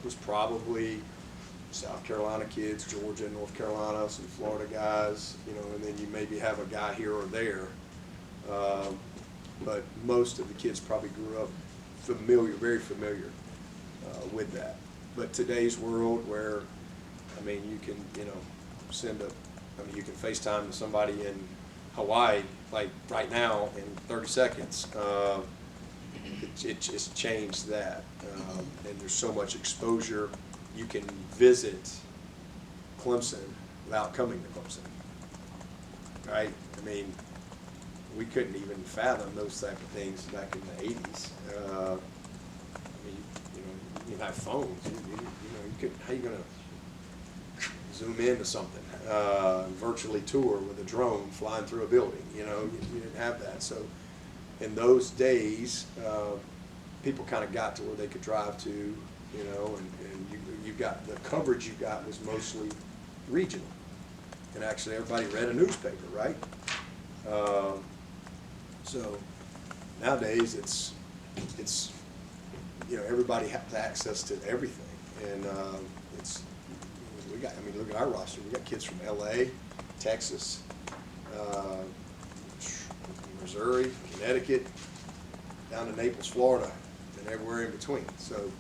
was probably South Carolina kids, Georgia, North Carolina, some Florida guys, you know, and then you maybe have a guy here or there. But most of the kids probably grew up familiar, very familiar with that. But today's world where, I mean, you can, you know, you can FaceTime to somebody in Hawaii, like right now, in 30 seconds. It just changed that. And there's so much exposure. You can visit Clemson without coming to Clemson, right? I mean, we couldn't even fathom those type of things back in the 80s. I mean, you know, you have phones. You know, you could, how you gonna zoom into something? Virtually tour with a drone flying through a building. You know, you didn't have that. So in those days, people kind of got to where they could drive to, you know, and you got the coverage you got was mostly regional, and actually everybody read a newspaper, right? So nowadays it's you know, everybody has access to everything, and it's, we got, I mean, look at our roster. We got kids from LA, Texas, Missouri, Connecticut, down to Naples, Florida, and everywhere in between. So,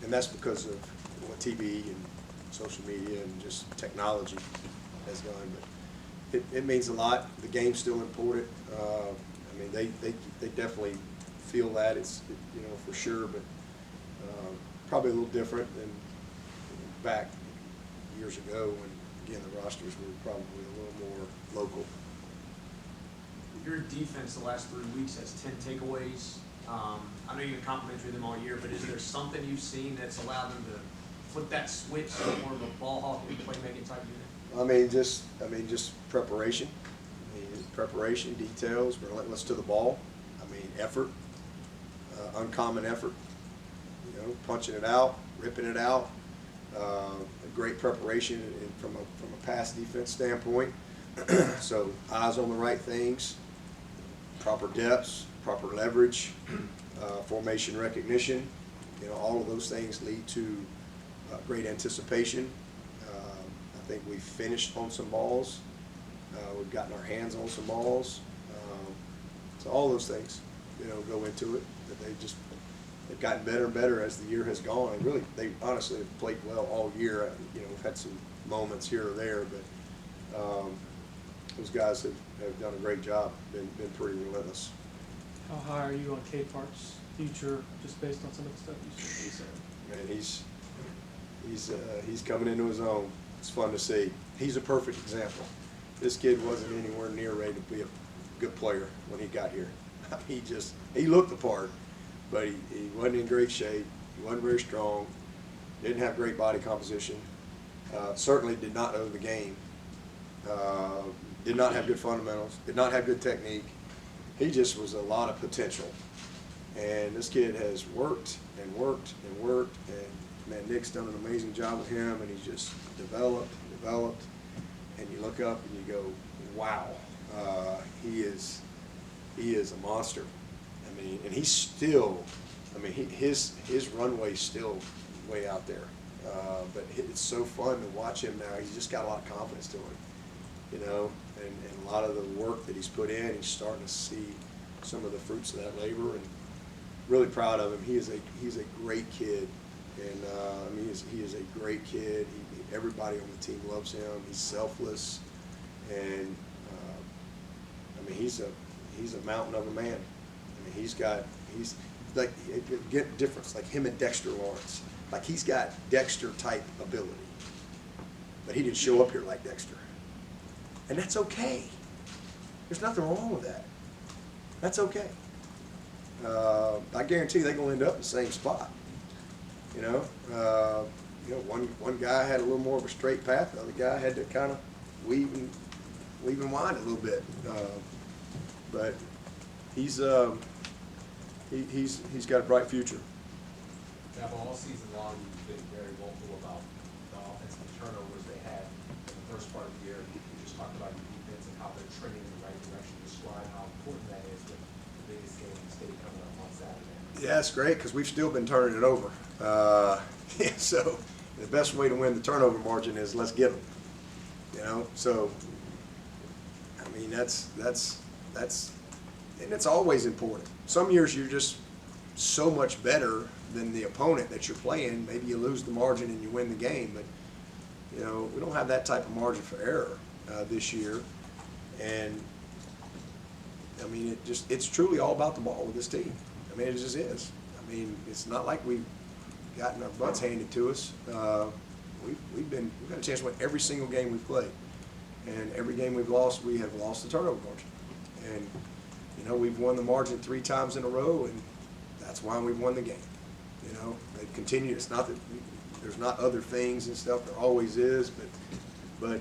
and that's because of what TV and social media and just technology has done. But it means a lot. The game's still important. I mean, they definitely feel that, it's, you know, for sure, but probably a little different than back years ago when, again, the rosters were probably a little more local. Your defense the last 3 weeks has 10 takeaways. I know you've been complimentary them all year, but is there something you've seen that's allowed them to flip that switch to more of a ball hawking, playmaking type unit? I mean, just preparation. I mean, preparation, details, relentless to the ball. I mean, effort, uncommon effort. You know, punching it out, ripping it out. A great preparation from a pass defense standpoint. So eyes on the right things, proper depths, proper leverage, formation recognition. You know, all of those things lead to great anticipation. I think we've finished on some balls. We've gotten our hands on some balls. So all those things, you know, go into it. That they've gotten better and better as the year has gone. And really, they honestly have played well all year. You know, we've had some moments here or there, but those guys have done a great job. Been pretty relentless. How high are you on K-Park's future, just based on some of the stuff you said? Man, he's coming into his own. It's fun to see. He's a perfect example. This kid wasn't anywhere near ready to be a good player when he got here. He looked the part, but he wasn't in great shape. He wasn't very strong. Didn't have great body composition. Certainly did not know the game. Did not have good fundamentals. Did not have good technique. He just was a lot of potential. And this kid has worked and worked and worked, and man, Nick's done an amazing job with him, and he's just developed, and you look up and you go, wow, he is a monster. I mean, and he's still, I mean, his runway's still way out there. But it's so fun to watch him now. He's just got a lot of confidence to him, you know, and a lot of the work that he's put in, he's starting to see some of the fruits of that labor, and really proud of him. He's a great kid, and I mean, he is a great kid. Everybody on the team loves him. He's selfless, and I mean, he's a mountain of a man. I mean, he's like, get difference, like him and Dexter Lawrence. Like, he's got Dexter type ability, but he didn't show up here like Dexter, and that's okay. There's nothing wrong with that. That's okay. I guarantee they're gonna end up in the same spot. You know, one guy had a little more of a straight path. The other guy had to kind of weave and wind a little bit. But he's got a bright future. Dabo, all season long, you've been very vocal about the offensive turnovers they had in the first part of the year. You just talked about your defense and how they're trending in the right direction. Describe how important that is with the biggest game in the state coming up on Saturday. Yeah, it's great because we've still been turning it over. Yeah, so the best way to win the turnover margin is let's get them. You know, so I mean that's and it's always important. Some years you're just so much better than the opponent that you're playing. Maybe you lose the margin and you win the game, but you know we don't have that type of margin for error this year. And I mean, it's truly all about the ball with this team. I mean, it just is. I mean, it's not like we've gotten our butts handed to us. We've got a chance to win every single game we've played, and every game we've lost, we have lost the turnover margin. And you know, we've won the margin 3 times in a row, and that's why we've won the game. You know, they continue. It's not that there's not other things and stuff. There always is, but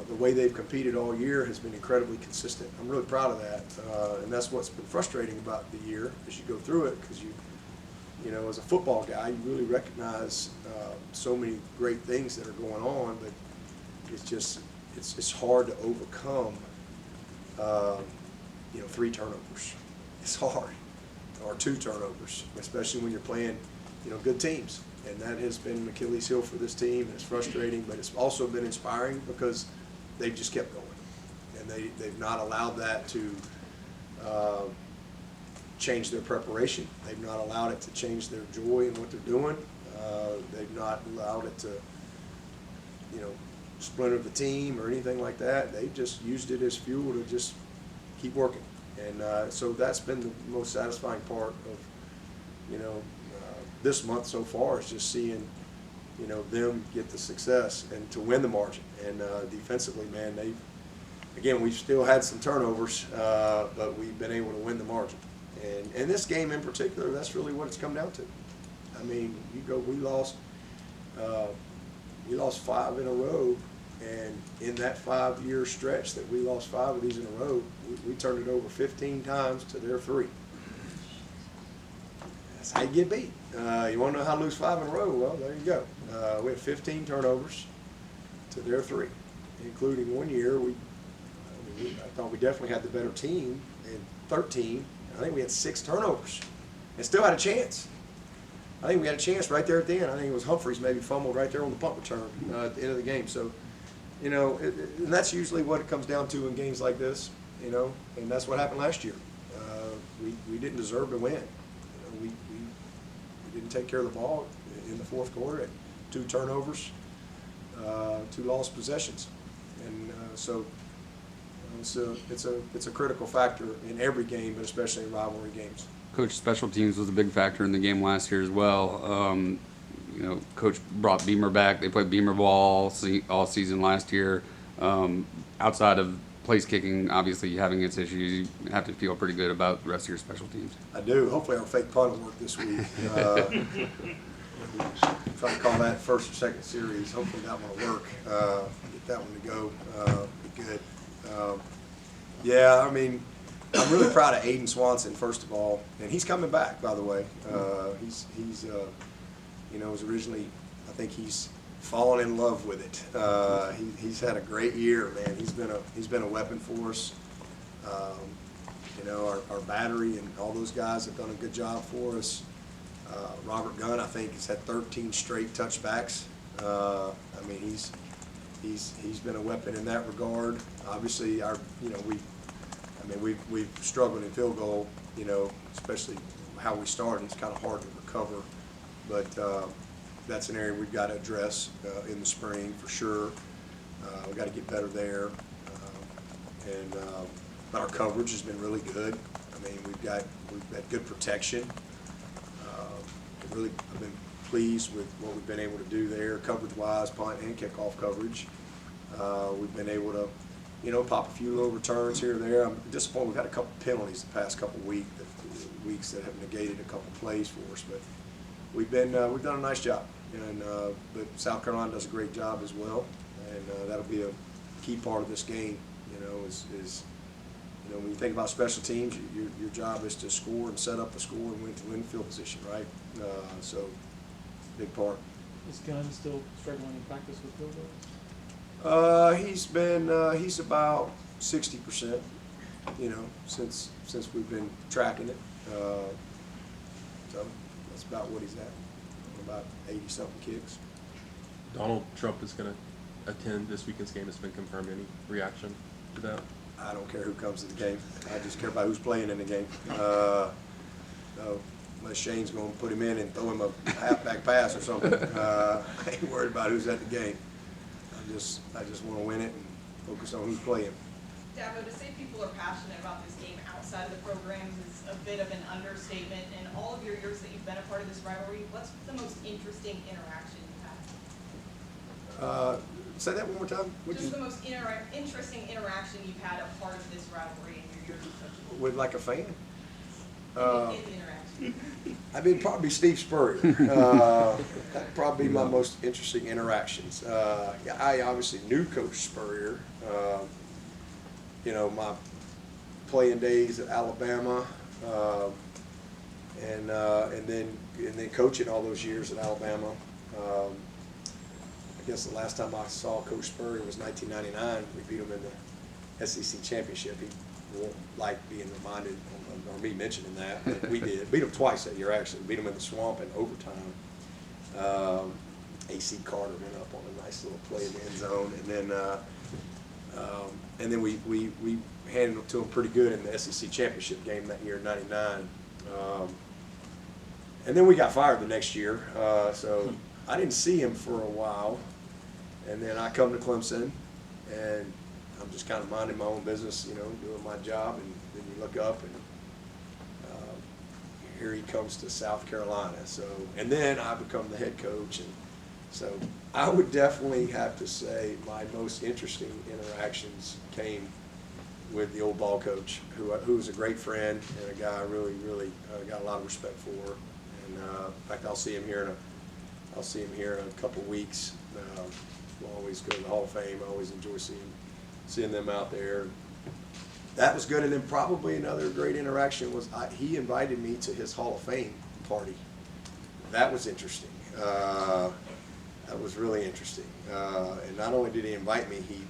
the way they've competed all year has been incredibly consistent. I'm really proud of that, and that's what's been frustrating about the year as you go through it, because you know, as a football guy, you really recognize so many great things that are going on, but it's just it's hard to overcome. You know, 3 turnovers. It's hard, or 2 turnovers, especially when you're playing, you know, good teams. And that has been an Achilles heel for this team. It's frustrating, but it's also been inspiring because they've just kept going, and they've not allowed that to change their preparation. They've not allowed it to change their joy in what they're doing. They've not allowed it to, you know, splinter the team or anything like that. They've just used it as fuel to just keep working, and so that's been the most satisfying part of, you know, this month so far, is just seeing, you know, them get the success and to win the margin. And defensively, man, we've still had some turnovers, but we've been able to win the margin. And in this game in particular, that's really what it's come down to. I mean, we lost 5 in a row, and in that 5-year stretch that we lost 5 of these in a row, we turned it over 15 times to their 3. That's how you get beat. You want to know how to lose 5 in a row? Well, there you go. We had 15 turnovers to their 3, including one year I thought we definitely had the better team, and 13. I think we had 6 turnovers and still had a chance. I think we had a chance right there at the end. I think it was Humphreys maybe fumbled right there on the punt return at the end of the game. So, you know, and that's usually what it comes down to in games like this, you know, and that's what happened last year. We didn't deserve to win. You know, we didn't take care of the ball in the 4th quarter. Had 2 turnovers, 2 lost possessions, and so it's a critical factor in every game, but especially in rivalry games. Coach, special teams was a big factor in the game last year as well. You know, Coach brought Beamer back. They played Beamer ball all season last year. Outside of place kicking, obviously having its issues, you have to feel pretty good about the rest of your special teams. I do. Hopefully our fake punt will work this week. Try to call that 1st or 2nd series. Hopefully that one will work. Get that one to go. Be good. Yeah, I mean, I'm really proud of Aiden Swanson, first of all, and he's coming back, by the way. He's you know, was originally, I think he's fallen in love with it. He's had a great year, man. He's been a weapon for us. You know, our battery and all those guys have done a good job for us. Robert Gunn, I think, has had 13 straight touchbacks. I mean, he's been a weapon in that regard. Obviously, we've struggled in field goal, you know, especially how we started. It's kind of hard to recover, but that's an area we've got to address in the spring for sure. We've got to get better there, but our coverage has been really good. I mean, we've had good protection. Really, I've been pleased with what we've been able to do there, coverage-wise, punt and kickoff coverage. We've been able to, you know, pop a few little returns here or there. I'm disappointed we've had a couple penalties the past couple weeks that have negated a couple plays for us, but we've done a nice job, and but South Carolina does a great job as well, and that'll be a key part of this game. You know, is you know, when you think about special teams, your job is to score and set up the score and win field position, right? So big part. Is Gunn still struggling in practice with field goals? He's about 60%, you know, since we've been tracking it. That's about what he's at, about 80-something kicks. Donald Trump is going to attend this weekend's game. It's been confirmed. Any reaction to that? I don't care who comes to the game. I just care about who's playing in the game. So unless Shane's going to put him in and throw him a halfback pass or something, I ain't worried about who's at the game. I just want to win it and focus on who's playing. Dabo, to say people are passionate about this game outside of the programs is a bit of an understatement. In all of your years that you've been a part of this rivalry, what's the most interesting interaction you've had? Say that one more time. Just the most interesting interaction you've had a part of this rivalry in your years of coaching. With like a fan? Any interaction. I mean, probably Steve Spurrier. That'd probably be my most interesting interactions. Yeah, I obviously knew Coach Spurrier. You know, my playing days at Alabama, and then coaching all those years at Alabama. I guess the last time I saw Coach Spurrier was 1999. We beat him in the SEC championship. He won't like being reminded or me mentioning that, but we did. Beat him twice that year, actually. Beat him in the swamp in overtime. AC Carter went up on a nice little play in the end zone, and then we handled it to him pretty good in the SEC championship game that year in '99. And then we got fired the next year, so I didn't see him for a while. And then I come to Clemson, and I'm just kind of minding my own business, you know, doing my job, and then you look up, and here he comes to South Carolina. So, and then I become the head coach, and so I would definitely have to say my most interesting interactions came with the old ball coach, who was a great friend and a guy I really got a lot of respect for. And in fact, I'll see him here in a couple of weeks. We'll always go to the Hall of Fame. I always enjoy seeing them out there. That was good. And then probably another great interaction was he invited me to his Hall of Fame party. That was interesting. That was really interesting. And not only did he invite me, he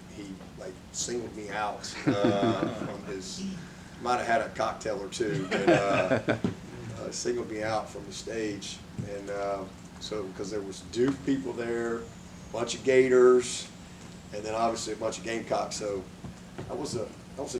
like singled me out from his. Might have had a cocktail or two, but singled me out from the stage. And so because there was Duke people there, a bunch of Gators, and then obviously a bunch of Gamecocks. So that was